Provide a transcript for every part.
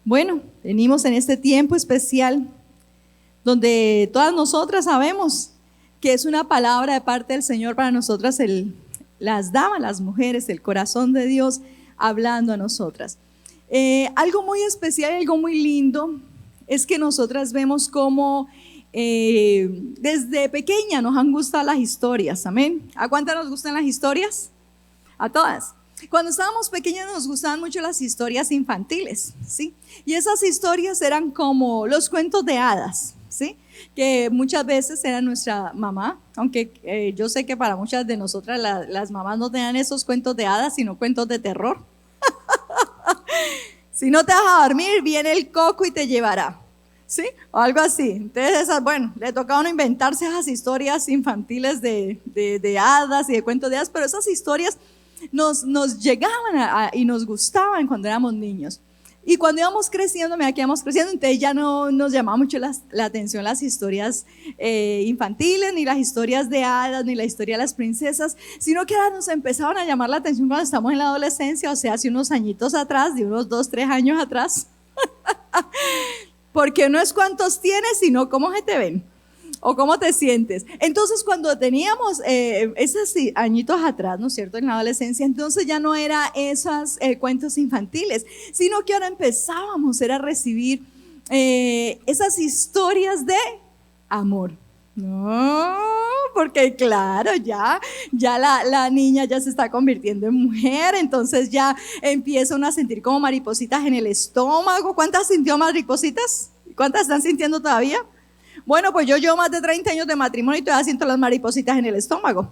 Bueno, venimos en este tiempo especial donde todas nosotras sabemos que es una palabra de parte del Señor para nosotras, las damas, las mujeres, el corazón de Dios hablando a nosotras. Algo muy especial, algo muy lindo es que nosotras vemos cómo desde pequeña nos han gustado las historias, amén. ¿A cuántas nos gustan las historias? A todas. Cuando estábamos pequeñas nos gustaban mucho las historias infantiles, ¿sí? Y esas historias eran como los cuentos de hadas, ¿sí? Que muchas veces era nuestra mamá, aunque yo sé que para muchas de nosotras las mamás no tenían esos cuentos de hadas, sino cuentos de terror. Si no te vas a dormir, viene el coco y te llevará, ¿sí? O algo así. Entonces, le tocaba a uno inventarse esas historias infantiles de hadas y de cuentos de hadas, pero esas historias nos llegaban y nos gustaban cuando éramos niños. Y cuando íbamos creciendo, entonces ya no nos llamaba mucho la atención las historias infantiles, ni las historias de hadas, ni la historia de las princesas, sino que ahora nos empezaban a llamar la atención cuando estamos en la adolescencia, o sea, hace unos añitos atrás, de unos 2, 3 años atrás. Porque no es cuántos tienes, sino cómo se te ven o cómo te sientes. Entonces, cuando teníamos esos añitos atrás, ¿no es cierto?, en la adolescencia, entonces ya no era esos cuentos infantiles, sino que ahora empezábamos a recibir esas historias de amor. No, porque claro, ya la niña ya se está convirtiendo en mujer, entonces ya empieza uno a sentir como maripositas en el estómago. ¿Cuántas sintió maripositas? ¿Cuántas están sintiendo todavía? Bueno, pues yo llevo más de 30 años de matrimonio y todavía siento las maripositas en el estómago.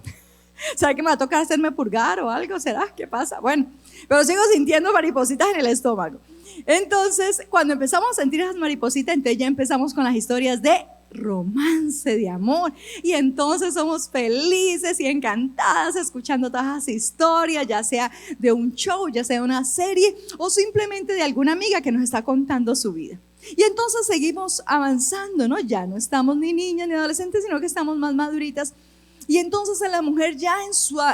¿Sabe que me va a tocar hacerme purgar o algo? ¿Será? ¿Qué pasa? Bueno, pero sigo sintiendo maripositas en el estómago. Entonces, cuando empezamos a sentir esas maripositas, entonces ya empezamos con las historias de romance, de amor, y entonces somos felices y encantadas escuchando todas esas historias, ya sea de un show, ya sea de una serie o simplemente de alguna amiga que nos está contando su vida. Y entonces seguimos avanzando, ¿no? Ya no estamos ni niñas ni adolescentes, sino que estamos más maduritas. Y entonces a la mujer ya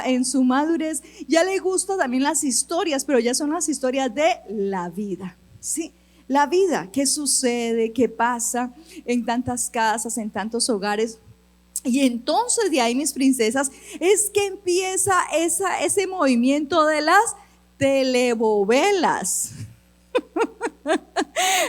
en su madurez ya le gustan también las historias, pero ya son las historias de la vida, ¿sí? La vida, qué sucede, qué pasa en tantas casas, en tantos hogares. Y entonces de ahí, mis princesas, es que empieza ese movimiento de las telenovelas.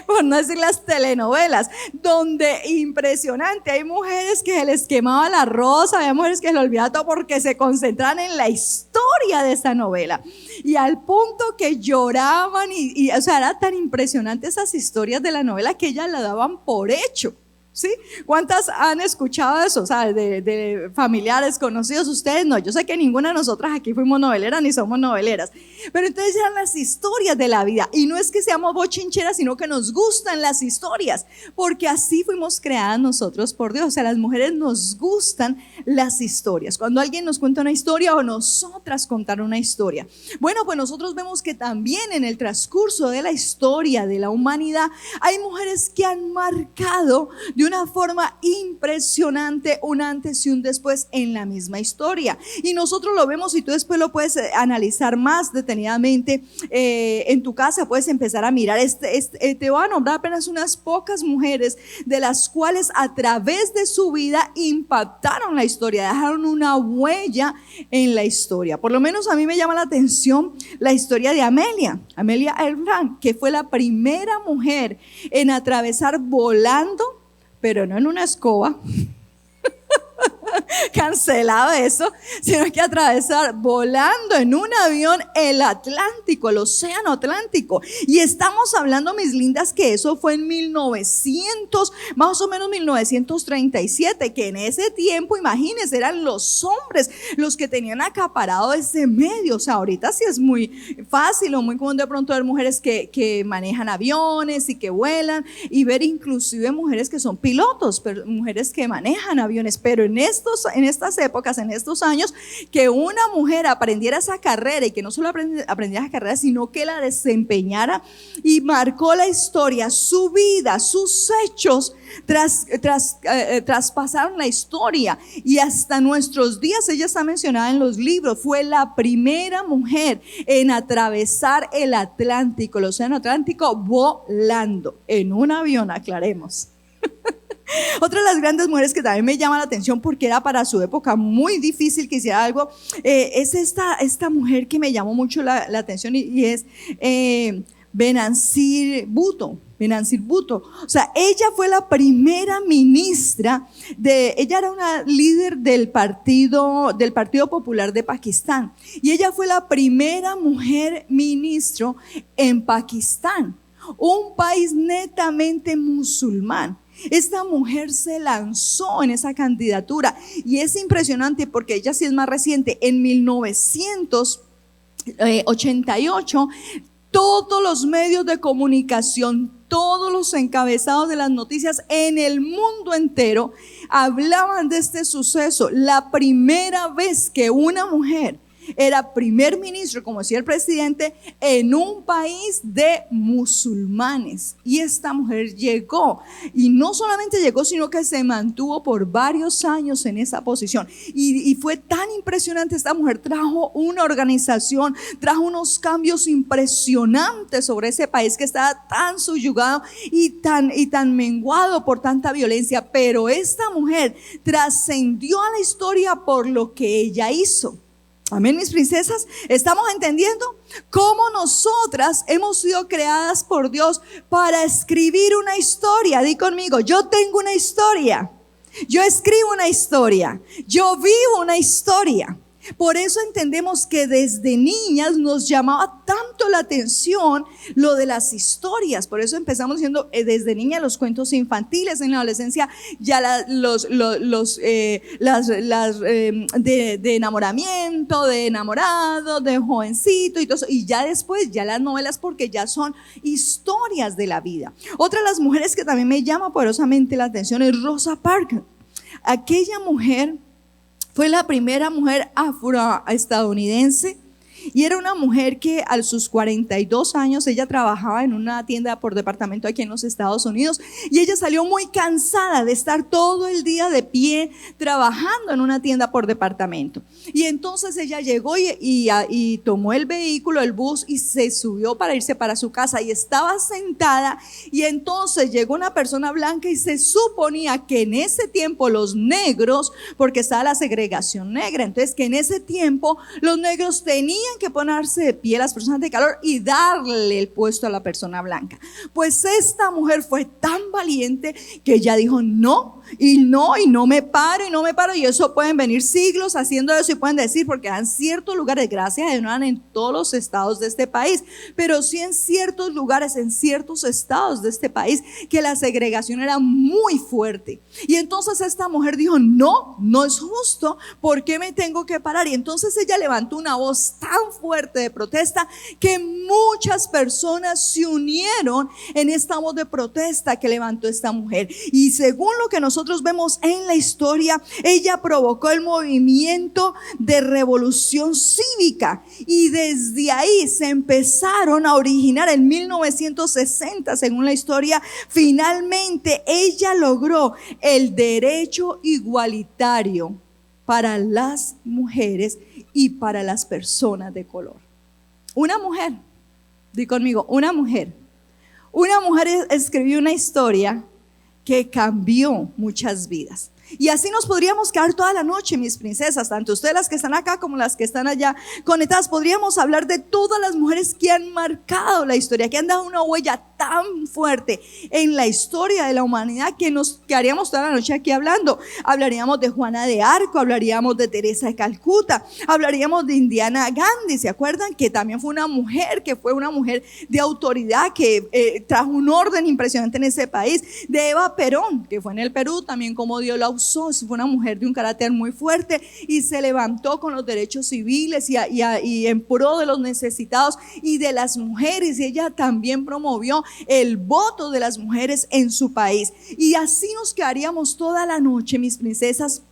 Por no decir las telenovelas, donde impresionante, hay mujeres que se les quemaba la rosa, había mujeres que se les olvidaba todo porque se concentraban en la historia de esa novela, y al punto que lloraban o sea, era tan impresionante esas historias de la novela que ellas la daban por hecho, ¿sí? ¿Cuántas han escuchado eso? O sea, de familiares, conocidos. Ustedes no, yo sé que ninguna de nosotras aquí fuimos noveleras ni somos noveleras, pero entonces eran las historias de la vida, y no es que seamos bochincheras, sino que nos gustan las historias, porque así fuimos creadas nosotros por Dios. O sea, las mujeres nos gustan las historias. Cuando alguien nos cuenta una historia o nosotras contar una historia, bueno, pues nosotros vemos que también en el transcurso de la historia de la humanidad hay mujeres que han marcado de una forma impresionante un antes y un después en la misma historia, y nosotros lo vemos, y tú después lo puedes analizar más detenidamente en tu casa. Puedes empezar a mirar te voy a nombrar apenas unas pocas mujeres de las cuales a través de su vida impactaron la historia, dejaron una huella en la historia. Por lo menos a mí me llama la atención la historia de Amelia Earhart, que fue la primera mujer en atravesar volando, pero no en una escoba, cancelado eso, sino que atravesar volando en un avión el Atlántico, el océano Atlántico. Y estamos hablando, mis lindas, que eso fue en 1900, más o menos 1937, que en ese tiempo, imagínense, eran los hombres los que tenían acaparado ese medio. O sea, ahorita sí es muy fácil o muy común de pronto ver mujeres que manejan aviones y que vuelan, y ver inclusive mujeres que son pilotos, pero mujeres que manejan aviones, pero en estos en estas épocas, en estos años, que una mujer aprendiera esa carrera y que no solo aprendiera esa carrera, sino que la desempeñara y marcó la historia, su vida, sus hechos traspasaron la historia y hasta nuestros días ella está mencionada en los libros. Fue la primera mujer en atravesar el Atlántico, el océano Atlántico, volando en un avión, aclaremos. Otra de las grandes mujeres que también me llama la atención porque era para su época muy difícil que hiciera algo, es esta mujer que me llamó mucho la atención y es Benazir Bhutto. O sea, ella fue la primera ministra ella era una líder del Partido Popular de Pakistán y ella fue la primera mujer ministro en Pakistán, un país netamente musulmán. Esta mujer se lanzó en esa candidatura y es impresionante porque ella sí es más reciente. En 1988 todos los medios de comunicación, todos los encabezados de las noticias en el mundo entero hablaban de este suceso. La primera vez que una mujer era primer ministro, como decía el presidente, en un país de musulmanes. Y esta mujer llegó, y no solamente llegó, sino que se mantuvo por varios años en esa posición. Y fue tan impresionante. Esta mujer trajo una organización, trajo unos cambios impresionantes sobre ese país que estaba tan subyugado y tan menguado por tanta violencia. Pero esta mujer trascendió a la historia por lo que ella hizo. Amén, mis princesas. ¿Estamos entendiendo cómo nosotras hemos sido creadas por Dios para escribir una historia? Di conmigo, yo tengo una historia, yo escribo una historia, yo vivo una historia. Por eso entendemos que desde niñas nos llamaba tanto la atención lo de las historias. Por eso empezamos diciendo desde niña los cuentos infantiles. En la adolescencia ya de enamoramiento, de enamorado, de jovencito y todo eso. Y ya después ya las novelas, porque ya son historias de la vida. Otra de las mujeres que también me llama poderosamente la atención es Rosa Parks. Aquella mujer fue la primera mujer afroestadounidense y era una mujer que a sus 42 años ella trabajaba en una tienda por departamento aquí en los Estados Unidos y ella salió muy cansada de estar todo el día de pie trabajando en una tienda por departamento. Y entonces ella llegó y tomó el vehículo, el bus, y se subió para irse para su casa y estaba sentada, y entonces llegó una persona blanca y se suponía que en ese tiempo los negros, porque estaba la segregación negra, entonces que en ese tiempo los negros tenían que ponerse de pie, las personas de color, y darle el puesto a la persona blanca. Pues esta mujer fue tan valiente que ella dijo no me paro, y eso pueden venir siglos haciendo eso y pueden decir, porque en ciertos lugares, gracias a Dios, no dan en todos los estados de este país, pero sí en ciertos lugares, en ciertos estados de este país, que la segregación era muy fuerte. Y entonces esta mujer dijo no es justo, ¿por qué me tengo que parar? Y entonces ella levantó una voz tan fuerte de protesta que muchas personas se unieron en esta voz de protesta que levantó esta mujer. Y según lo que nosotros vemos en la historia, ella provocó el movimiento de revolución cívica, y desde ahí se empezaron a originar en 1960, según la historia, finalmente ella logró el derecho igualitario para las mujeres y para las personas de color. Una mujer, di conmigo, una mujer escribió una historia que cambió muchas vidas. Y así nos podríamos quedar toda la noche, mis princesas, tanto ustedes las que están acá como las que están allá conectadas. Podríamos hablar de todas las mujeres que han marcado la historia, que han dado una huella tan fuerte en la historia de la humanidad, que nos quedaríamos toda la noche aquí hablando. Hablaríamos de Juana de Arco, hablaríamos de Teresa de Calcuta, hablaríamos de Indiana Gandhi. ¿Se acuerdan? Que también fue una mujer de autoridad, que trajo un orden impresionante en ese país. De Eva Perón, que fue en el Perú, también como Dios la usó. Fue una mujer de un carácter muy fuerte y se levantó con los derechos civiles y en pro de los necesitados y de las mujeres. Y ella también promovió el voto de las mujeres en su país. Y así nos quedaríamos toda la noche, mis princesas,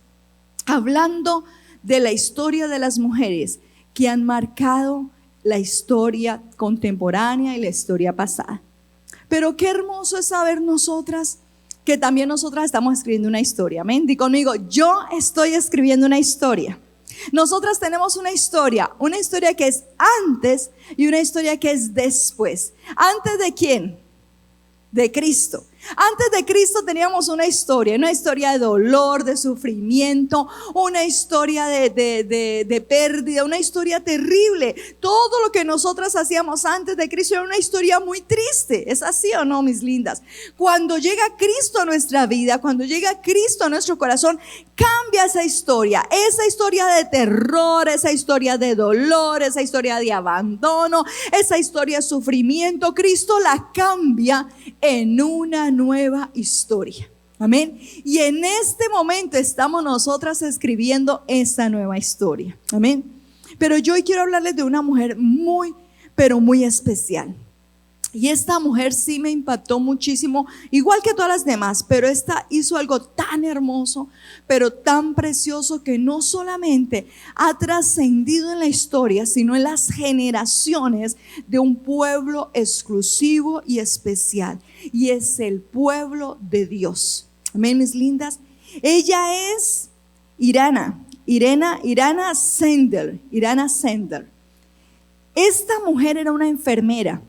hablando de la historia de las mujeres que han marcado la historia contemporánea y la historia pasada. Pero qué hermoso es saber nosotras que también nosotras estamos escribiendo una historia. Amén. Di conmigo, yo estoy escribiendo una historia. Nosotras tenemos una historia que es antes y una historia que es después. ¿Antes de quién? De Cristo. Antes de Cristo teníamos una historia de dolor, de sufrimiento, una historia de pérdida, una historia terrible. Todo lo que nosotras hacíamos antes de Cristo era una historia muy triste. ¿Es así o no, mis lindas? Cuando llega Cristo a nuestra vida, cuando llega Cristo a nuestro corazón, cambia esa historia de terror, esa historia de dolor, esa historia de abandono, esa historia de sufrimiento. Cristo la cambia en una nueva historia. Amén. Y en este momento estamos nosotras escribiendo esta nueva historia. Amén. Pero yo hoy quiero hablarles de una mujer muy, pero muy especial. Y esta mujer sí me impactó muchísimo, igual que todas las demás, pero esta hizo algo tan hermoso, pero tan precioso, que no solamente ha trascendido en la historia, sino en las generaciones de un pueblo exclusivo y especial. Y es el pueblo de Dios. Amén, mis lindas. Ella es Irana Sender. Esta mujer era una enfermera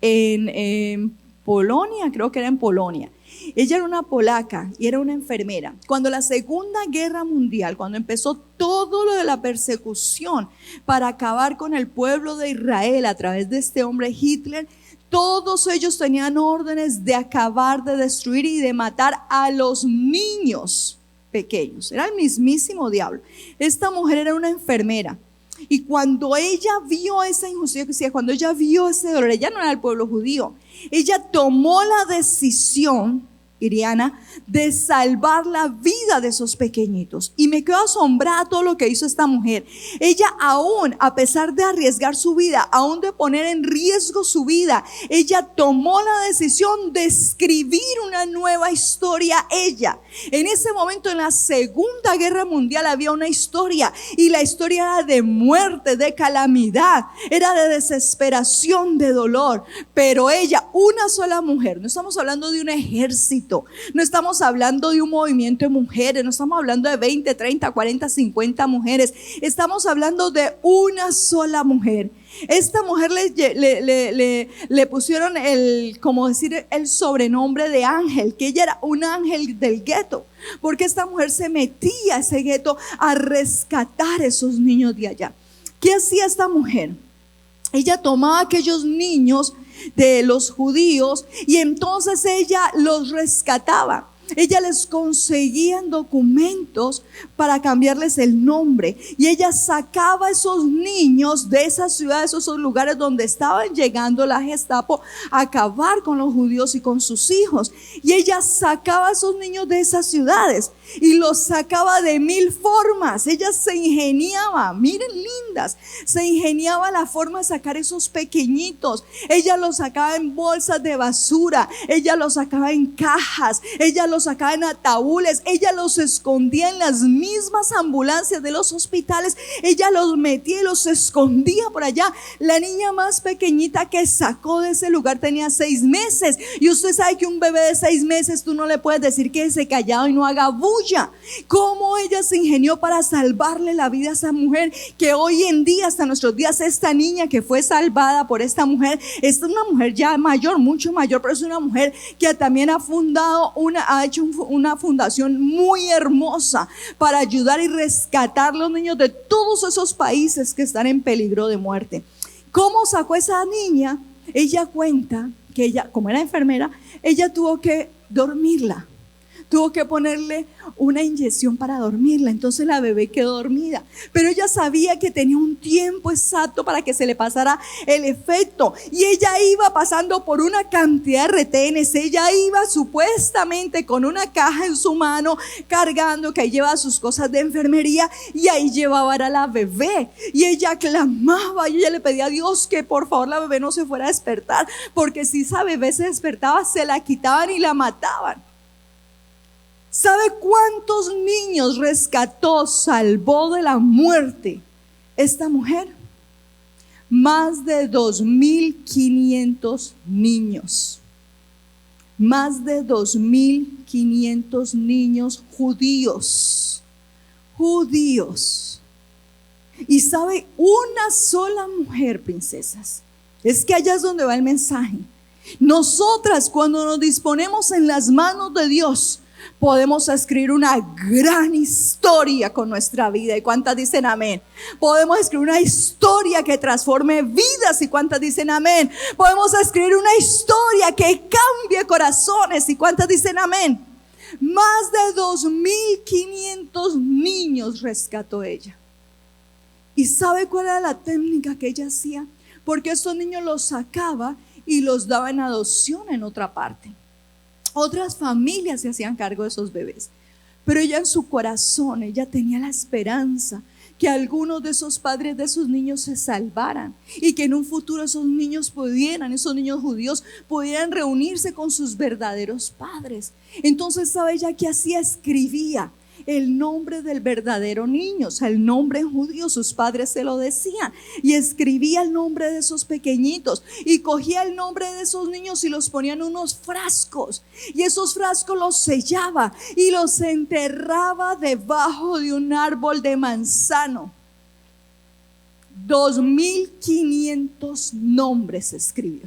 en Polonia, creo que era en Polonia. Ella era una polaca y era una enfermera. Cuando la Segunda Guerra Mundial, cuando empezó todo lo de la persecución para acabar con el pueblo de Israel a través de este hombre Hitler, todos ellos tenían órdenes de acabar, de destruir y de matar a los niños pequeños. Era el mismísimo diablo. Esta mujer era una enfermera. Y cuando ella vio esa injusticia, cuando ella vio ese dolor, ella no era del pueblo judío, ella tomó la decisión, Iriana, de salvar la vida de esos pequeñitos. Y me quedo asombrada todo lo que hizo esta mujer. Ella aún, a pesar de arriesgar su vida, aún de poner en riesgo su vida, ella tomó la decisión de escribir una nueva historia. Ella, en ese momento en la Segunda Guerra Mundial había una historia, y la historia era de muerte, de calamidad, era de desesperación, de dolor. Pero ella, una sola mujer, no estamos hablando de un ejército, no estamos hablando de un movimiento de mujeres, no estamos hablando de 20, 30, 40, 50 mujeres, estamos hablando de una sola mujer. Esta mujer le pusieron el sobrenombre de ángel, que ella era un ángel del gueto, porque esta mujer se metía a ese gueto a rescatar a esos niños de allá. ¿Qué hacía esta mujer? Ella tomaba a aquellos niños de los judíos y entonces ella los rescataba. Ella les conseguía documentos para cambiarles el nombre, y ella sacaba a esos niños de esas ciudades, esos lugares donde estaban llegando la Gestapo a acabar con los judíos y con sus hijos. Y ella sacaba a esos niños de esas ciudades y los sacaba de 1000 formas. Ella se ingeniaba, miren lindas, se ingeniaba la forma de sacar esos pequeñitos. Ella los sacaba en bolsas de basura, ella los sacaba en cajas, ella los sacaba en ataúdes, ella los escondía en las mismas ambulancias de los hospitales, ella los metía y los escondía por allá. La niña más pequeñita que sacó de ese lugar tenía 6 meses, y usted sabe que un bebé de 6 meses tú no le puedes decir que se callado y no haga bulla. Cómo ella se ingenió para salvarle la vida a esa mujer, que hoy en día, hasta nuestros días, esta niña que fue salvada por esta mujer, es una mujer ya mayor, mucho mayor, pero es una mujer que también ha hecho una fundación muy hermosa para ayudar y rescatar los niños de todos esos países que están en peligro de muerte. ¿Cómo sacó esa niña? Ella cuenta que ella, como era enfermera, ella tuvo que dormirla, tuvo que ponerle una inyección para dormirla. Entonces la bebé quedó dormida, pero ella sabía que tenía un tiempo exacto para que se le pasara el efecto, y ella iba pasando por una cantidad de retenes. Ella iba supuestamente con una caja en su mano, cargando, que ahí llevaba sus cosas de enfermería, y ahí llevaba a la bebé, y ella clamaba y ella le pedía a Dios que por favor la bebé no se fuera a despertar, porque si esa bebé se despertaba, se la quitaban y la mataban. ¿Sabe cuántos niños rescató, salvó de la muerte esta mujer? Más de 2.500 niños. Más de 2.500 niños judíos. Judíos. Y sabe, una sola mujer, princesas. Es que allá es donde va el mensaje. Nosotras, cuando nos disponemos en las manos de Dios, podemos escribir una gran historia con nuestra vida. ¿Y cuántas dicen amén? Podemos escribir una historia que transforme vidas. ¿Y cuántas dicen amén? Podemos escribir una historia que cambie corazones. ¿Y cuántas dicen amén? Más de 2.500 niños rescató ella. ¿Y sabe cuál era la técnica que ella hacía? Porque estos niños los sacaba y los daba en adopción en otra parte. Otras familias se hacían cargo de esos bebés. Pero ella en su corazón, ella tenía la esperanza que algunos de esos padres de esos niños se salvaran y que en un futuro esos niños judíos pudieran reunirse con sus verdaderos padres. Entonces, ¿sabe ella qué hacía? Escribía el nombre del verdadero niño, o sea, el nombre en judío, sus padres se lo decían, y escribía el nombre de esos pequeñitos y cogía el nombre de esos niños y los ponía en unos frascos, y esos frascos los sellaba y los enterraba debajo de un árbol de manzano. 2.500 nombres escribió.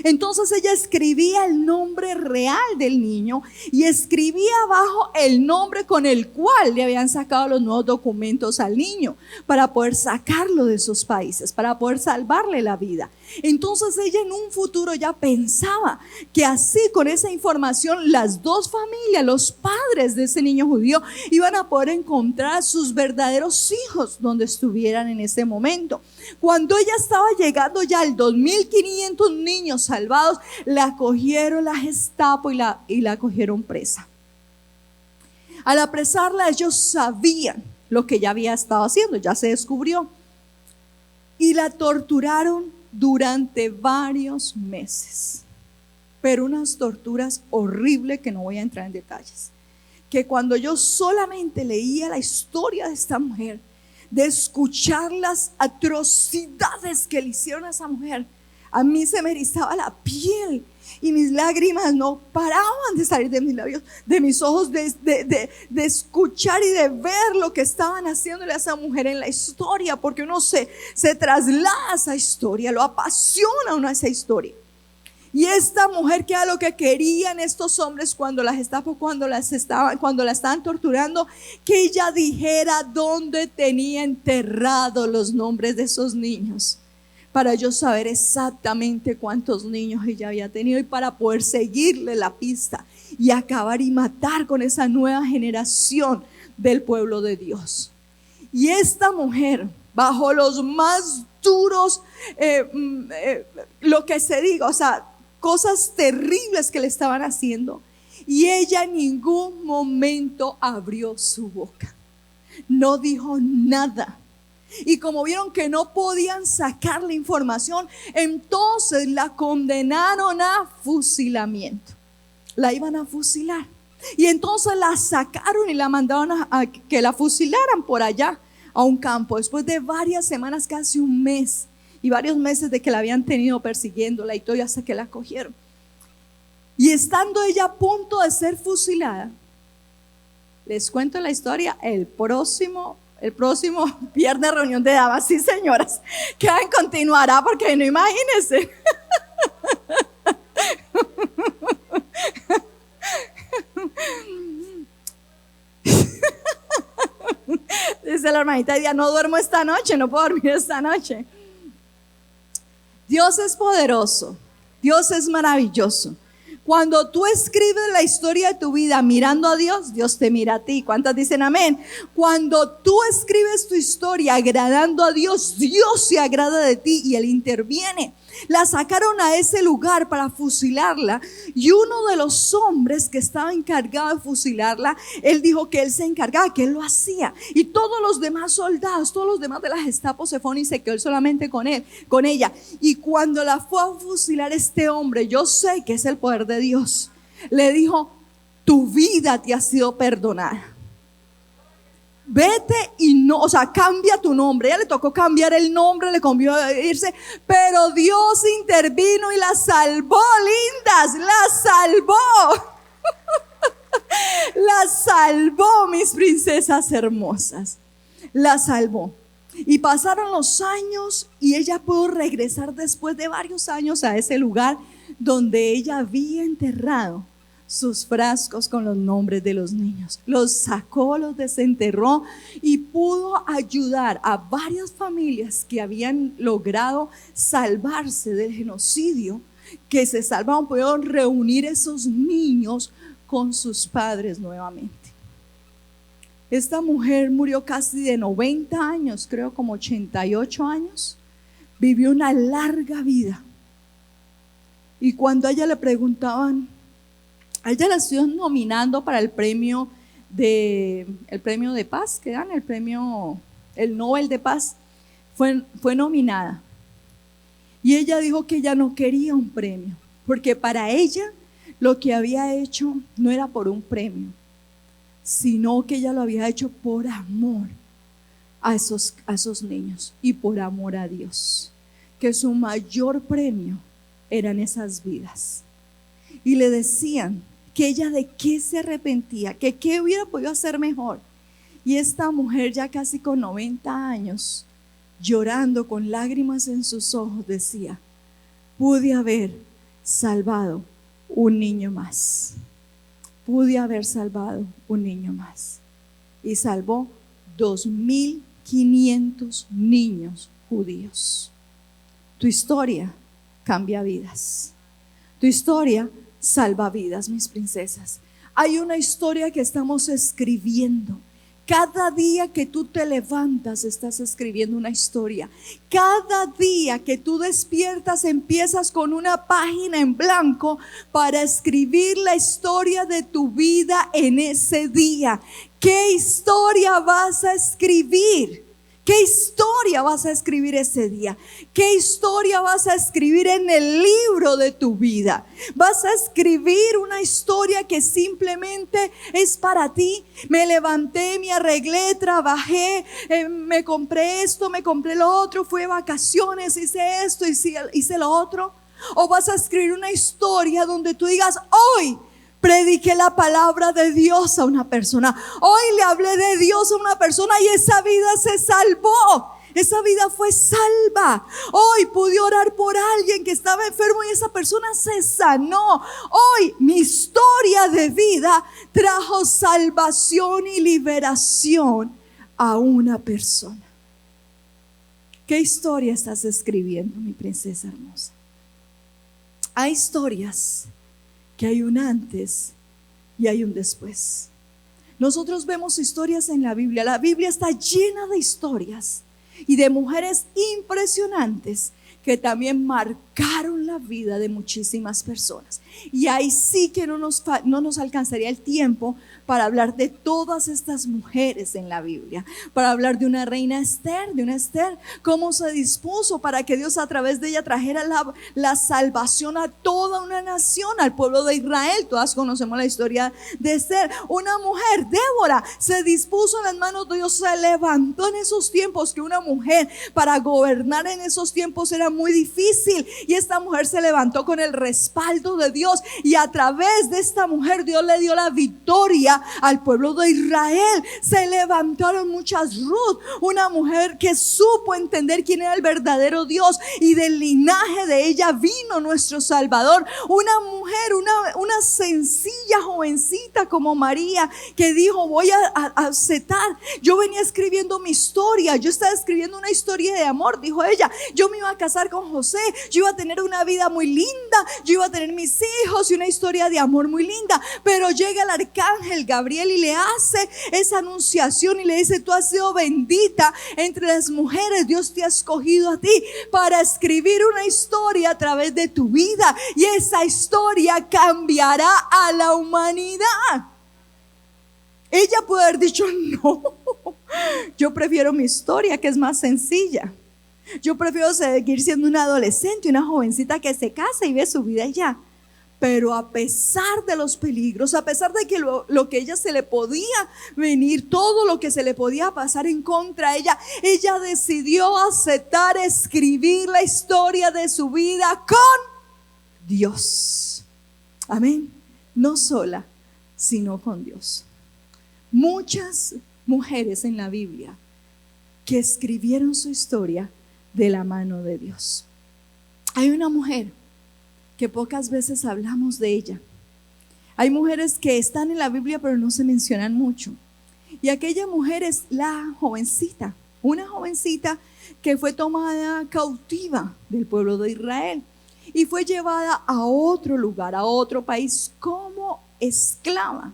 Entonces ella escribía el nombre real del niño y escribía abajo el nombre con el cual le habían sacado los nuevos documentos al niño para poder sacarlo de esos países, para poder salvarle la vida. Entonces ella en un futuro ya pensaba que así, con esa información, las dos familias, los padres de ese niño judío, iban a poder encontrar a sus verdaderos hijos donde estuvieran en ese momento. Cuando ella estaba llegando ya al 2.500 niños salvados, la cogieron la Gestapo y la cogieron presa. Al apresarla, ellos sabían lo que ella había estado haciendo, ya se descubrió, y la torturaron durante varios meses, pero unas torturas horribles que no voy a entrar en detalles, que cuando yo solamente leía la historia de esta mujer, de escuchar las atrocidades que le hicieron a esa mujer, a mí se me erizaba la piel y mis lágrimas no paraban de salir de mis labios, de mis ojos, de escuchar y de ver lo que estaban haciéndole a esa mujer en la historia, porque uno se traslada a esa historia, lo apasiona uno a esa historia. Y esta mujer, que era lo que querían estos hombres cuando la Gestapo, cuando la estaban torturando, que ella dijera dónde tenía enterrados los nombres de esos niños, para yo saber exactamente cuántos niños ella había tenido y para poder seguirle la pista y acabar y matar con esa nueva generación del pueblo de Dios. Y esta mujer, bajo los más duros, lo que se diga, o sea, cosas terribles que le estaban haciendo, y ella en ningún momento abrió su boca, no dijo nada. Y como vieron que no podían sacar la información, entonces la condenaron a fusilamiento. La iban a fusilar. Y entonces la sacaron y la mandaron a que la fusilaran por allá a un campo. Después de varias semanas, casi un mes, y varios meses de que la habían tenido persiguiéndola y todo, y hasta que la cogieron. Y estando ella a punto de ser fusilada, les cuento la historia el próximo viernes, reunión de damas. Sí, señoras, que continuará, porque no, imagínense. Dice la hermanita Díaz, no duermo esta noche, no puedo dormir esta noche. Dios es poderoso, Dios es maravilloso. Cuando tú escribes la historia de tu vida mirando a Dios, Dios te mira a ti. ¿Cuántas dicen amén? Cuando tú escribes tu historia agradando a Dios, Dios se agrada de ti y Él interviene. La sacaron a ese lugar para fusilarla, y uno de los hombres que estaba encargado de fusilarla, él dijo que él se encargaba, que él lo hacía, y todos los demás soldados, todos los demás de la Gestapo se fueron y se quedó solamente con ella. Y cuando la fue a fusilar este hombre, yo sé que es el poder de Dios, le dijo: tu vida te ha sido perdonada. Vete y no, o sea, cambia tu nombre. Ella le tocó cambiar el nombre, le convió a irse, pero Dios intervino y la salvó, lindas, la salvó. La salvó, mis princesas hermosas. La salvó. Y pasaron los años y ella pudo regresar después de varios años a ese lugar donde ella había enterrado sus frascos con los nombres de los niños. Los sacó, los desenterró y pudo ayudar a varias familias que habían logrado salvarse del genocidio, que se salvaron, pudieron reunir esos niños con sus padres nuevamente. Esta mujer murió casi de 90 años, creo como 88 años. Vivió una larga vida. Y cuando a ella le preguntaban, a ella la estuvieron nominando para el premio de paz que dan, el Nobel de Paz. Fue nominada. Y ella dijo que ella no quería un premio, porque para ella lo que había hecho no era por un premio, sino que ella lo había hecho por amor a esos niños y por amor a Dios, que su mayor premio eran esas vidas. Y le decían que ella de qué se arrepentía, que qué hubiera podido hacer mejor. Y esta mujer ya casi con 90 años, llorando con lágrimas en sus ojos, decía: pude haber salvado un niño más. Pude haber salvado un niño más. Y salvó 2.500 niños judíos. Tu historia cambia vidas. Tu historia salva vidas, mis princesas. Hay una historia que estamos escribiendo. Cada día que tú te levantas estás escribiendo una historia. Cada día que tú despiertas empiezas con una página en blanco para escribir la historia de tu vida en ese día. ¿Qué historia vas a escribir? ¿Qué historia vas a escribir ese día? ¿Qué historia vas a escribir en el libro de tu vida? ¿Vas a escribir una historia que simplemente es para ti? Me levanté, me arreglé, trabajé, me compré esto, me compré lo otro, fui de vacaciones, hice esto, hice lo otro. ¿O vas a escribir una historia donde tú digas: hoy prediqué la palabra de Dios a una persona, hoy le hablé de Dios a una persona y esa vida se salvó, esa vida fue salva? Hoy pude orar por alguien que estaba enfermo y esa persona se sanó. Hoy mi historia de vida trajo salvación y liberación a una persona. ¿Qué historia estás escribiendo, mi princesa hermosa? Hay historias que hay un antes y hay un después. Nosotros vemos historias en la Biblia. La Biblia está llena de historias y de mujeres impresionantes que también marcaron la vida de muchísimas personas. Y ahí sí que no nos alcanzaría el tiempo para hablar de todas estas mujeres en la Biblia, para hablar de una reina Esther, cómo se dispuso para que Dios a través de ella trajera la salvación a toda una nación, al pueblo de Israel. Todas conocemos la historia de Esther. Una mujer, Débora, se dispuso en las manos de Dios, se levantó en esos tiempos, que una mujer para gobernar en esos tiempos era muy difícil, y esta mujer se levantó con el respaldo de Dios, y a través de esta mujer Dios le dio la victoria al pueblo de Israel. Se levantaron muchas. Ruth, una mujer que supo entender quién era el verdadero Dios, y del linaje de ella vino nuestro Salvador. Una mujer, una sencilla jovencita como María, que dijo: voy a aceptar. Yo venía escribiendo mi historia, yo estaba escribiendo una historia de amor, dijo ella. Yo me iba a casar con José, yo iba a tener una vida muy linda, yo iba a tener mis hijos y una historia de amor muy linda. Pero llega el arcángel Gabriel y le hace esa anunciación y le dice: tú has sido bendita entre las mujeres, Dios te ha escogido a ti para escribir una historia a través de tu vida, y esa historia cambiará a la humanidad. Ella puede haber dicho: no, yo prefiero mi historia, que es más sencilla. Yo prefiero seguir siendo una adolescente, una jovencita que se casa y ve su vida ya. Pero a pesar de los peligros, a pesar de que lo que ella se le podía venir, todo lo que se le podía pasar en contra de ella, ella decidió aceptar escribir la historia de su vida con Dios. Amén. No sola, sino con Dios. Muchas mujeres en la Biblia que escribieron su historia de la mano de Dios. Hay una mujer que pocas veces hablamos de ella. Hay mujeres que están en la Biblia pero no se mencionan mucho. Y aquella mujer es la jovencita, una jovencita que fue tomada cautiva del pueblo de Israel y fue llevada a otro lugar, a otro país como esclava.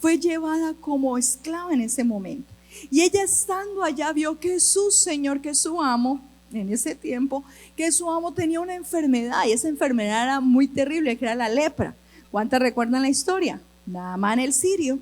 Fue llevada como esclava en ese momento. Y ella estando allá vio que su Señor, que su amo, en ese tiempo, que su amo tenía una enfermedad, y esa enfermedad era muy terrible, que era la lepra. ¿Cuántas recuerdan la historia? Naamán el sirio.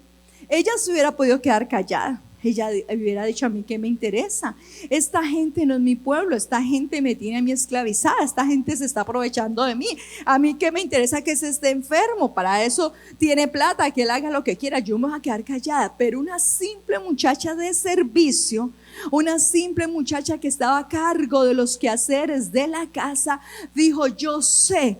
Ella se hubiera podido quedar callada. Ella hubiera dicho: a mí qué me interesa, esta gente no es mi pueblo, esta gente me tiene a mí esclavizada, esta gente se está aprovechando de mí, a mí qué me interesa que se esté enfermo, para eso tiene plata, que él haga lo que quiera, yo me voy a quedar callada. Pero una simple muchacha de servicio, una simple muchacha que estaba a cargo de los quehaceres de la casa, dijo: yo sé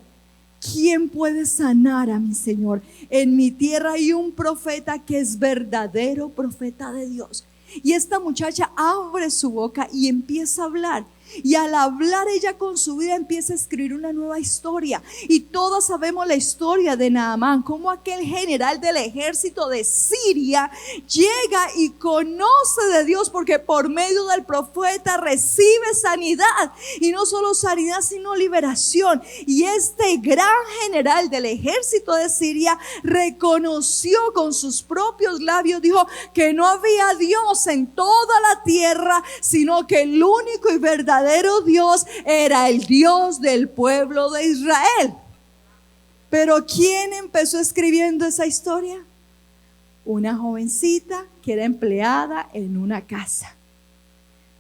¿quién puede sanar a mi Señor? En mi tierra hay un profeta que es verdadero profeta de Dios. Y esta muchacha abre su boca y empieza a hablar. Y al hablar ella con su vida empieza a escribir una nueva historia. Y todos sabemos la historia de Naamán, cómo aquel general del ejército de Siria llega y conoce de Dios, porque por medio del profeta recibe sanidad. Y no solo sanidad, sino liberación. Y este gran general del ejército de Siria reconoció con sus propios labios, dijo que no había Dios en toda la tierra, sino que el único y verdadero Dios era el Dios del pueblo de Israel. Pero ¿quién empezó escribiendo esa historia? Una jovencita que era empleada en una casa.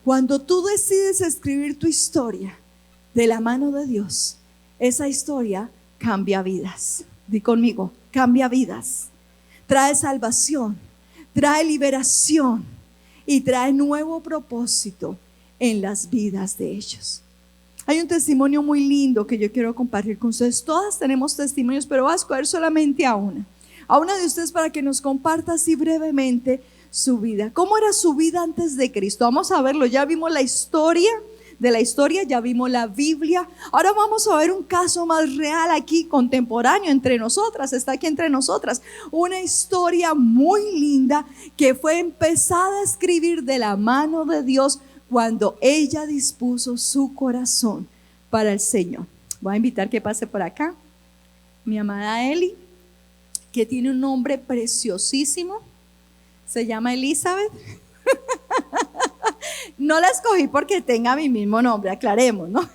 Cuando tú decides escribir tu historia de la mano de Dios, esa historia cambia vidas. Di conmigo: cambia vidas. Trae salvación, trae liberación y trae nuevo propósito en las vidas de ellos. Hay un testimonio muy lindo que yo quiero compartir con ustedes. Todas tenemos testimonios, pero voy a escoger solamente a una de ustedes para que nos comparta así brevemente su vida. ¿Cómo era su vida antes de Cristo? Vamos a verlo. Ya vimos la historia de la historia, ya vimos la Biblia. Ahora vamos a ver un caso más real aquí, contemporáneo entre nosotras. Está aquí entre nosotras una historia muy linda que fue empezada a escribir de la mano de Dios cuando ella dispuso su corazón para el Señor. Voy a invitar que pase por acá mi amada Eli, que tiene un nombre preciosísimo. Se llama Elizabeth. No la escogí porque tenga mi mismo nombre, aclaremos, ¿no?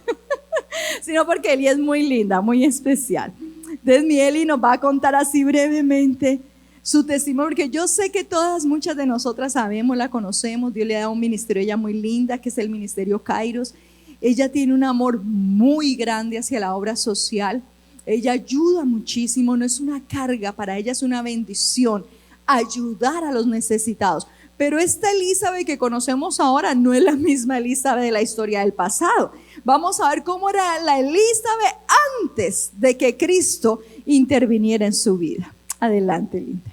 Sino porque Eli es muy linda, muy especial. Entonces mi Eli nos va a contar así brevemente su testimonio, porque yo sé que muchas de nosotras sabemos, la conocemos. Dios le da un ministerio a ella muy linda, que es el ministerio Kairos. Ella tiene un amor muy grande hacia la obra social. Ella ayuda muchísimo, no es una carga, para ella es una bendición ayudar a los necesitados. Pero esta Elizabeth que conocemos ahora no es la misma Elizabeth de la historia del pasado. Vamos a ver cómo era la Elizabeth antes de que Cristo interviniera en su vida. Adelante, linda.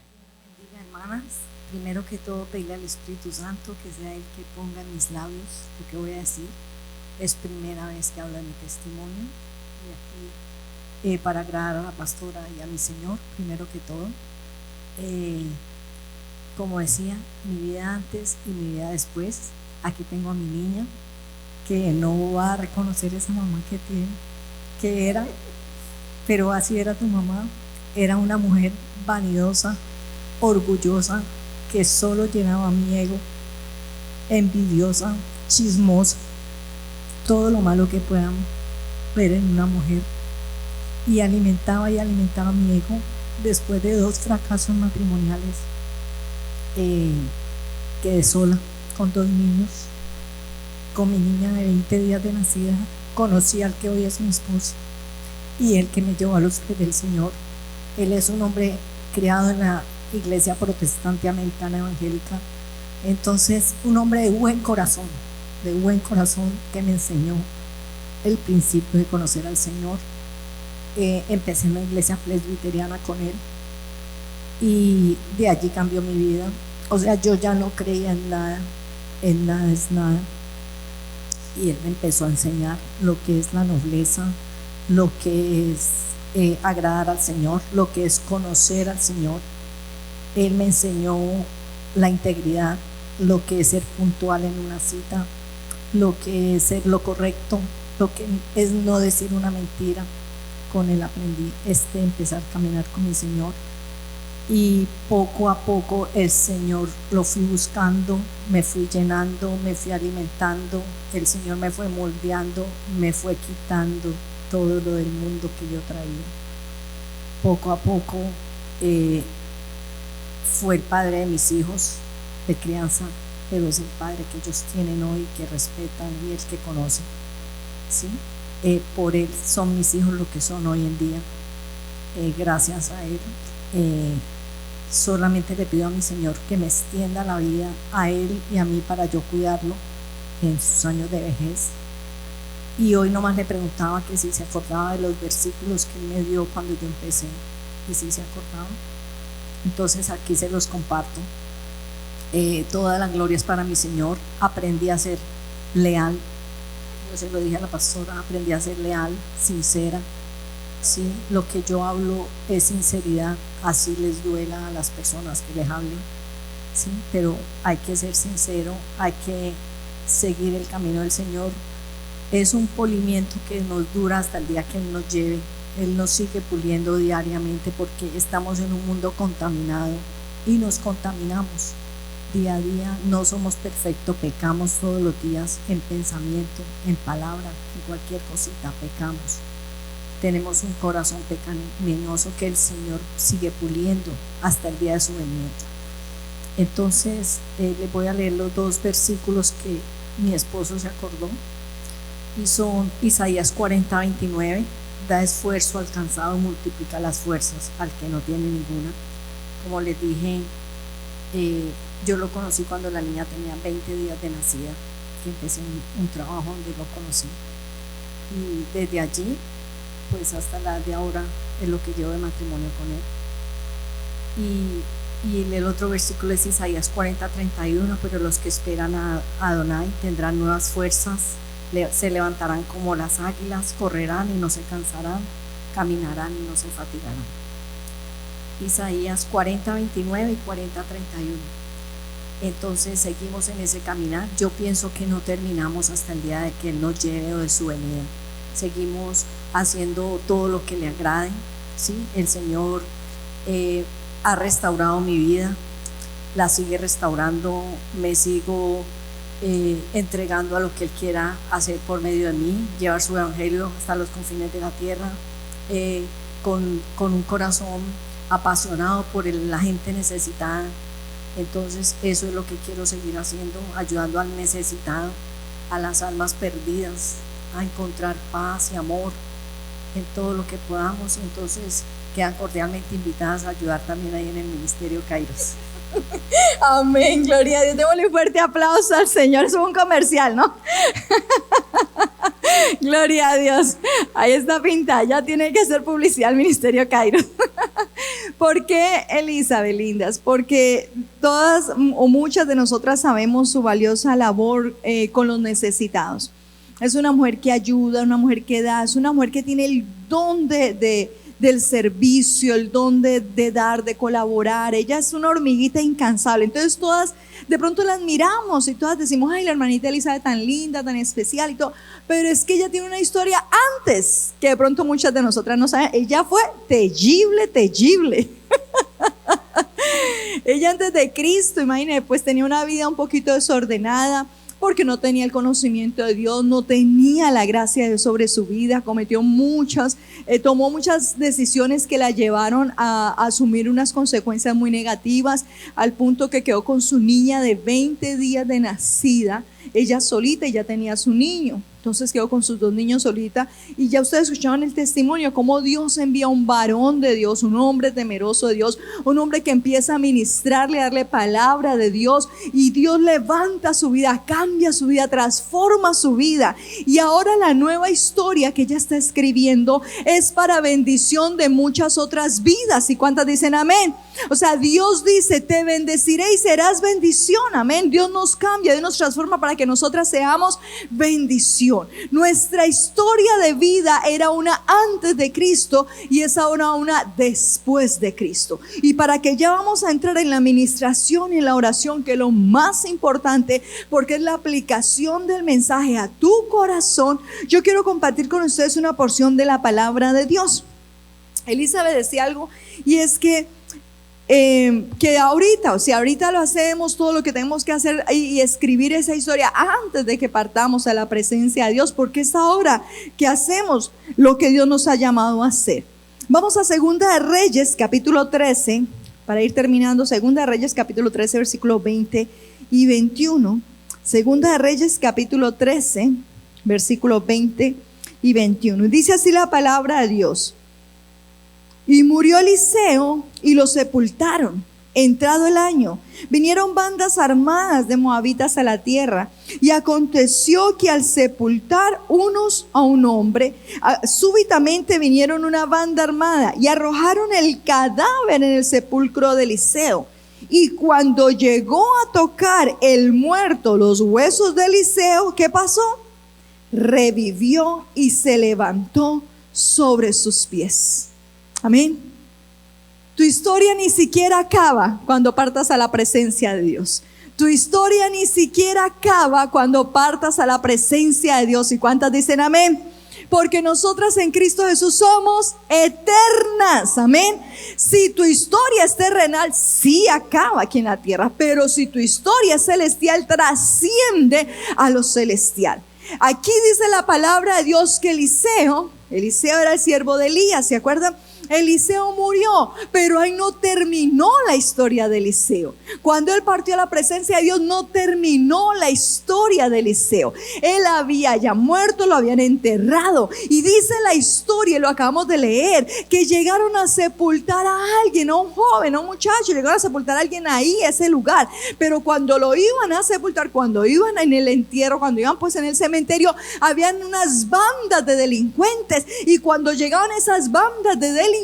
Bendiga, hermanas. Primero que todo, pedirle al Espíritu Santo que sea Él que ponga en mis labios lo que voy a decir. Es primera vez que hablo de mi testimonio y aquí para agradar a la pastora y a mi Señor, primero que todo. Como decía, mi vida antes y mi vida después. Aquí tengo a mi niña, que no va a reconocer esa mamá que tiene, que era, pero así era tu mamá. Era una mujer vanidosa, orgullosa, que solo llenaba mi ego, envidiosa, chismosa, todo lo malo que puedan ver en una mujer. Y alimentaba mi ego. Después de 2 fracasos matrimoniales, quedé sola con 2 niños. Con mi niña de 20 días de nacida conocí al que hoy es mi esposo y el que me llevó a los pies del Señor. Él es un hombre criado en la iglesia protestante americana evangélica. Entonces, un hombre de buen corazón que me enseñó el principio de conocer al Señor. Empecé en la iglesia presbiteriana con él y de allí cambió mi vida. O sea, yo ya no creía en nada es nada. Y él me empezó a enseñar lo que es la nobleza, lo que es agradar al Señor, lo que es conocer al Señor. Él me enseñó la integridad, lo que es ser puntual en una cita, lo que es ser lo correcto, lo que es no decir una mentira. Con él aprendí empezar a caminar con mi Señor, y poco a poco el Señor lo fui buscando, me fui llenando, me fui alimentando, el Señor me fue moldeando, me fue quitando todo lo del mundo que yo traía. Poco a poco fue el padre de mis hijos de crianza, pero es el padre que ellos tienen hoy, que respetan y el que conocen, ¿sí? Por él son mis hijos lo que son hoy en día, gracias a él. Solamente le pido a mi Señor que me extienda la vida a él y a mí para yo cuidarlo en sus años de vejez. Y hoy nomás le preguntaba que si se acordaba de los versículos que él me dio cuando yo empecé, y si se acordaba. Entonces aquí se los comparto. Toda la gloria es para mi Señor. Aprendí a ser leal, yo se lo dije a la pastora, aprendí a ser leal, sincera, ¿sí? Lo que yo hablo es sinceridad, así les duela a las personas que les hablen, ¿sí? Pero hay que ser sincero, hay que seguir el camino del Señor. Es un polimiento que nos dura hasta el día que Él nos lleve. Él nos sigue puliendo diariamente porque estamos en un mundo contaminado y nos contaminamos día a día. No somos perfectos, pecamos todos los días en pensamiento, en palabra, en cualquier cosita pecamos. Tenemos un corazón pecaminoso que el Señor sigue puliendo hasta el día de su venida. Entonces les voy a leer los dos versículos que mi esposo se acordó, y son Isaías 40:29. Da esfuerzo al cansado, multiplica las fuerzas al que no tiene ninguna. Como les dije, yo lo conocí cuando la niña tenía 20 días de nacida, que empecé un trabajo donde lo conocí, y desde allí pues hasta la de ahora es lo que llevo de matrimonio con él. Y el otro versículo es Isaías 40:31. Pero los que esperan a Adonai tendrán nuevas fuerzas, se levantarán como las águilas, correrán y no se cansarán, caminarán y no se fatigarán. Isaías 40:29 y 40:31. Entonces seguimos en ese caminar. Yo pienso que no terminamos hasta el día de que Él nos lleve o de su venida. Seguimos haciendo todo lo que le agrade, ¿sí? El Señor ha restaurado mi vida, la sigue restaurando, me sigo entregando a lo que Él quiera hacer por medio de mí, llevar su evangelio hasta los confines de la tierra, con un corazón apasionado por la gente necesitada. Entonces eso es lo que quiero seguir haciendo, ayudando al necesitado, a las almas perdidas, a encontrar paz y amor en todo lo que podamos. Y entonces quedan cordialmente invitadas a ayudar también ahí en el Ministerio Kairos. Amén, gloria a Dios. Démosle un fuerte aplauso al Señor. Es un comercial, ¿no? Gloria a Dios. Ahí está pintada. Ya tiene que hacer publicidad al Ministerio Kairos. ¿Por qué, Elizabeth, lindas? Porque todas o muchas de nosotras sabemos su valiosa labor con los necesitados. Es una mujer que ayuda, una mujer que da, es una mujer que tiene el don del servicio, el don de dar, de colaborar. Ella es una hormiguita incansable. Entonces todas de pronto la admiramos y todas decimos, ay, la hermanita Elizabeth tan linda, tan especial y todo. Pero es que ella tiene una historia antes que de pronto muchas de nosotras no saben. Ella fue terrible. Ella antes de Cristo, imagínate, pues tenía una vida un poquito desordenada, porque no tenía el conocimiento de Dios, no tenía la gracia de Dios sobre su vida, tomó muchas decisiones que la llevaron a asumir unas consecuencias muy negativas, al punto que quedó con su niña de 20 días de nacida, ella solita, y ya tenía su niño. Entonces quedó con sus 2 niños solita, y ya ustedes escuchaban el testimonio, cómo Dios envía un varón de Dios, un hombre temeroso de Dios, un hombre que empieza a ministrarle, a darle palabra de Dios, y Dios levanta su vida, cambia su vida, transforma su vida. Y ahora la nueva historia que ella está escribiendo es para bendición de muchas otras vidas. ¿Y cuántas dicen amén? O sea, Dios dice, te bendeciré y serás bendición, amén. Dios nos cambia, Dios nos transforma para que nosotras seamos bendición. Nuestra historia de vida era una antes de Cristo y es ahora una después de Cristo. Y para que ya vamos a entrar en la administración y en la oración, que es lo más importante, porque es la aplicación del mensaje a tu corazón, yo quiero compartir con ustedes una porción de la palabra de Dios. Elizabeth decía algo, y es que ahorita, o sea, ahorita lo hacemos todo lo que tenemos que hacer y escribir esa historia antes de que partamos a la presencia de Dios, porque es ahora que hacemos lo que Dios nos ha llamado a hacer. Vamos a Segunda de Reyes, capítulo 13, para ir terminando. Segunda de Reyes, capítulo 13, versículos 20 y 21. Segunda de Reyes, capítulo 13, versículos 20 y 21. Dice así la palabra de Dios: y murió Eliseo y lo sepultaron. Entrado el año, vinieron bandas armadas de moabitas a la tierra, y aconteció que al sepultar unos a un hombre, súbitamente vinieron una banda armada y arrojaron el cadáver en el sepulcro de Eliseo. Y cuando llegó a tocar el muerto los huesos de Eliseo, ¿qué pasó? Revivió y se levantó sobre sus pies. Amén. Tu historia ni siquiera acaba cuando partas a la presencia de Dios. Tu historia ni siquiera acaba cuando partas a la presencia de Dios. ¿Y cuántas dicen amén? Porque nosotras en Cristo Jesús somos eternas. Amén. Si tu historia es terrenal, sí acaba aquí en la tierra, pero si tu historia es celestial, trasciende a lo celestial. Aquí dice la palabra de Dios que Eliseo era el siervo de Elías, ¿se acuerdan? Eliseo murió, pero ahí no terminó la historia de Eliseo. Cuando él partió a la presencia de Dios, no terminó la historia de Eliseo. Él había ya muerto, lo habían enterrado, y dice la historia, y lo acabamos de leer, que llegaron a sepultar a alguien, a un joven, a un muchacho, llegaron a sepultar a alguien ahí, a ese lugar. Pero cuando lo iban a sepultar, cuando iban en el entierro, cuando iban pues en el cementerio, habían unas bandas de delincuentes, y cuando llegaban esas bandas de delincuentes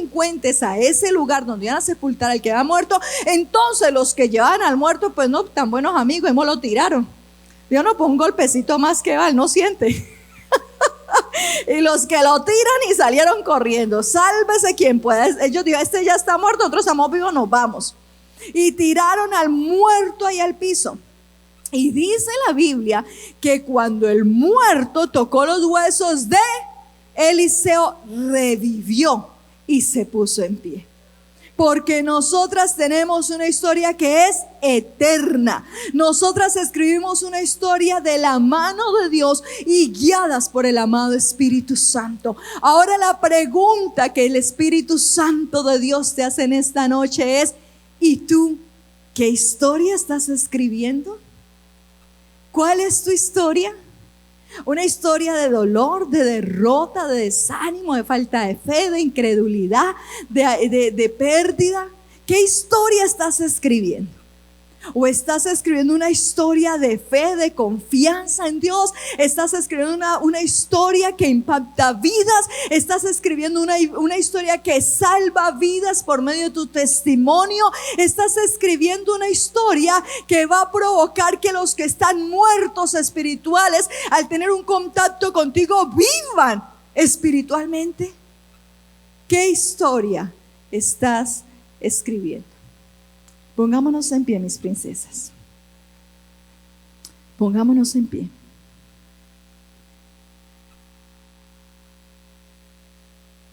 a ese lugar donde iban a sepultar al que había muerto, entonces los que llevaban al muerto, pues no tan buenos amigos, y lo tiraron. Yo no pongo un golpecito más que va, no siente. Y los que lo tiran y salieron corriendo, sálvese quien pueda. Ellos dijeron, este ya está muerto, nosotros estamos vivos, nos vamos. Y tiraron al muerto ahí al piso. Y dice la Biblia que cuando el muerto tocó los huesos de Eliseo, revivió y se puso en pie. Porque nosotras tenemos una historia que es eterna. Nosotras escribimos una historia de la mano de Dios y guiadas por el amado Espíritu Santo. Ahora la pregunta que el Espíritu Santo de Dios te hace en esta noche es: ¿y tú qué historia estás escribiendo? ¿Cuál es tu historia? Una historia de dolor, de derrota, de desánimo, de falta de fe, de incredulidad, de pérdida. ¿Qué historia estás escribiendo? ¿O estás escribiendo una historia de fe, de confianza en Dios? ¿Estás escribiendo una historia que impacta vidas? ¿Estás escribiendo una historia que salva vidas por medio de tu testimonio? ¿Estás escribiendo una historia que va a provocar que los que están muertos espirituales, al tener un contacto contigo, vivan espiritualmente? ¿Qué historia estás escribiendo? Pongámonos en pie, mis princesas. Pongámonos en pie.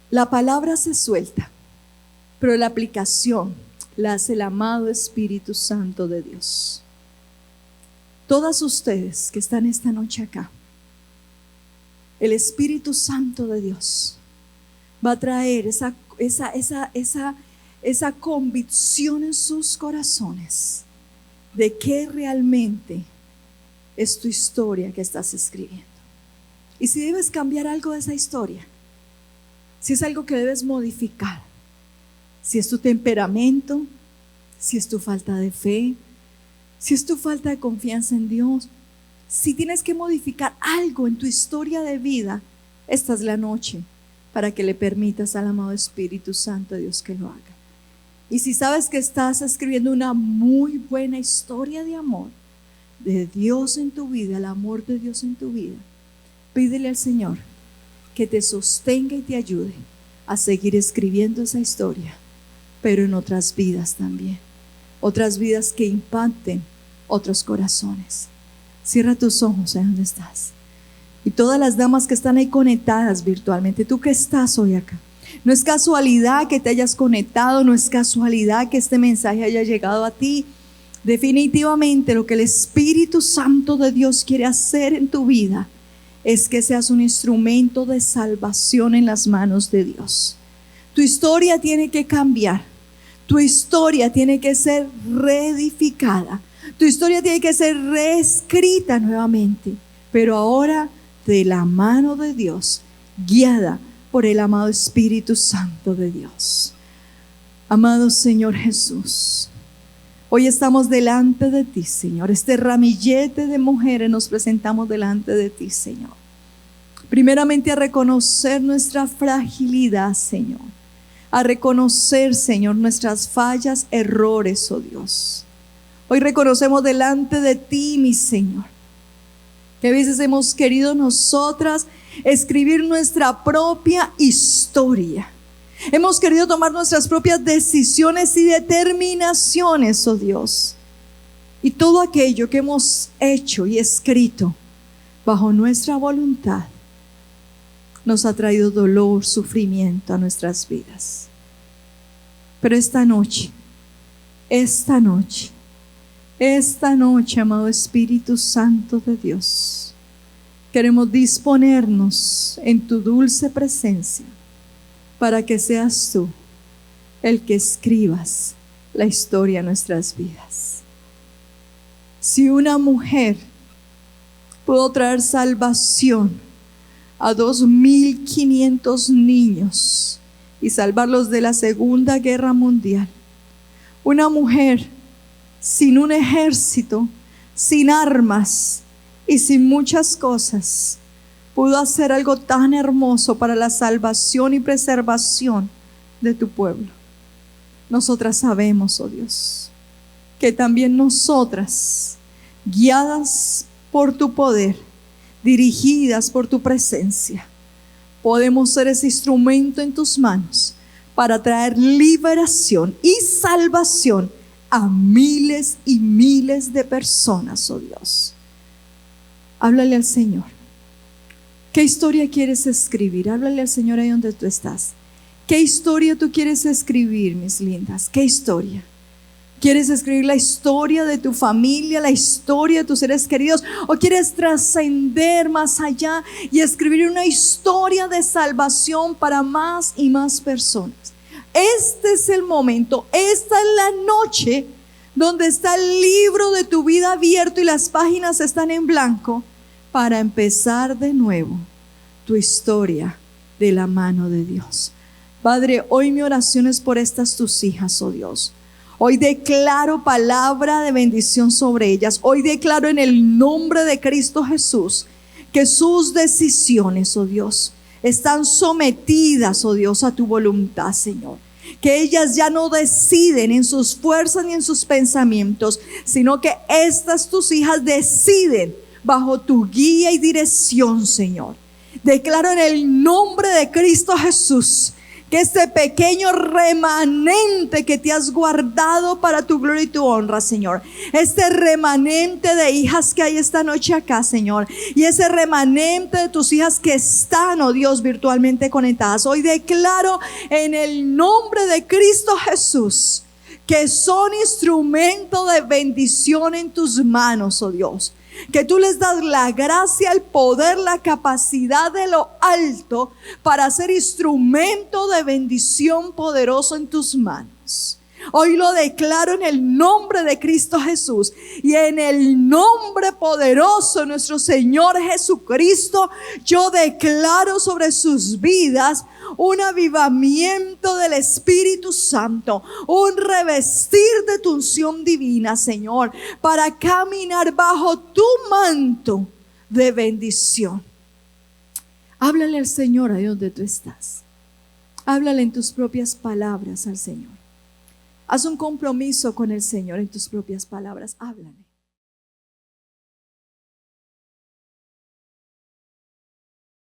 La palabra se suelta, pero la aplicación la hace el amado Espíritu Santo de Dios. Todas ustedes que están esta noche acá, el Espíritu Santo de Dios va a traer esa convicción en sus corazones de qué realmente es tu historia que estás escribiendo. Y si debes cambiar algo de esa historia, si es algo que debes modificar, si es tu temperamento, si es tu falta de fe, si es tu falta de confianza en Dios, si tienes que modificar algo en tu historia de vida, esta es la noche para que le permitas al amado Espíritu Santo de Dios que lo haga. Y si sabes que estás escribiendo una muy buena historia de amor, de Dios en tu vida, el amor de Dios en tu vida, pídele al Señor que te sostenga y te ayude a seguir escribiendo esa historia, pero en otras vidas también, otras vidas que impacten otros corazones. Cierra tus ojos ahí donde estás. Y todas las damas que están ahí conectadas virtualmente, tú que estás hoy acá, no es casualidad que te hayas conectado, no es casualidad que este mensaje haya llegado a ti. Definitivamente lo que el Espíritu Santo de Dios quiere hacer en tu vida es que seas un instrumento de salvación en las manos de Dios. Tu historia tiene que cambiar, tu historia tiene que ser reedificada, tu historia tiene que ser reescrita nuevamente, pero ahora de la mano de Dios, guiada por el amado Espíritu Santo de Dios. Amado Señor Jesús, hoy estamos delante de ti, Señor. Este ramillete de mujeres nos presentamos delante de ti, Señor. Primeramente a reconocer nuestra fragilidad, Señor. A reconocer, Señor, nuestras fallas, errores, oh Dios. Hoy reconocemos delante de ti, mi Señor, que a veces hemos querido nosotras escribir nuestra propia historia. Hemos querido tomar nuestras propias decisiones y determinaciones, oh Dios. Y todo aquello que hemos hecho y escrito bajo nuestra voluntad nos ha traído dolor, sufrimiento a nuestras vidas. Pero esta noche, amado Espíritu Santo de Dios, queremos disponernos en tu dulce presencia para que seas tú el que escribas la historia de nuestras vidas. Si una mujer pudo traer salvación a 2.500 niños y salvarlos de la Segunda Guerra Mundial, una mujer sin un ejército, sin armas y sin muchas cosas, pudo hacer algo tan hermoso para la salvación y preservación de tu pueblo. Nosotras sabemos, oh Dios, que también nosotras, guiadas por tu poder, dirigidas por tu presencia, podemos ser ese instrumento en tus manos para traer liberación y salvación a miles y miles de personas, oh Dios. Háblale al Señor. ¿Qué historia quieres escribir? Háblale al Señor ahí donde tú estás. ¿Qué historia tú quieres escribir, mis lindas? ¿Qué historia? ¿Quieres escribir la historia de tu familia, la historia de tus seres queridos? ¿O quieres trascender más allá y escribir una historia de salvación para más y más personas? Este es el momento, esta es la noche donde está el libro de tu vida abierto y las páginas están en blanco para empezar de nuevo tu historia de la mano de Dios. Padre, hoy mi oración es por estas tus hijas, oh Dios. Hoy declaro palabra de bendición sobre ellas. Hoy declaro en el nombre de Cristo Jesús que sus decisiones, oh Dios, están sometidas, oh Dios, a tu voluntad, Señor. Que ellas ya no deciden en sus fuerzas ni en sus pensamientos, sino que estas tus hijas deciden bajo tu guía y dirección, Señor. Declaro en el nombre de Cristo Jesús que este pequeño remanente que te has guardado para tu gloria y tu honra, Señor, este remanente de hijas que hay esta noche acá, Señor, y ese remanente de tus hijas que están, oh Dios, virtualmente conectadas, hoy declaro en el nombre de Cristo Jesús que son instrumento de bendición en tus manos, oh Dios. Que tú les das la gracia, el poder, la capacidad de lo alto para ser instrumento de bendición poderoso en tus manos. Hoy lo declaro en el nombre de Cristo Jesús y en el nombre poderoso de nuestro Señor Jesucristo. Yo declaro sobre sus vidas un avivamiento del Espíritu Santo, un revestir de tu unción divina, Señor, para caminar bajo tu manto de bendición. Háblale al Señor ahí donde tú estás. Háblale en tus propias palabras al Señor. Haz un compromiso con el Señor en tus propias palabras. Háblale.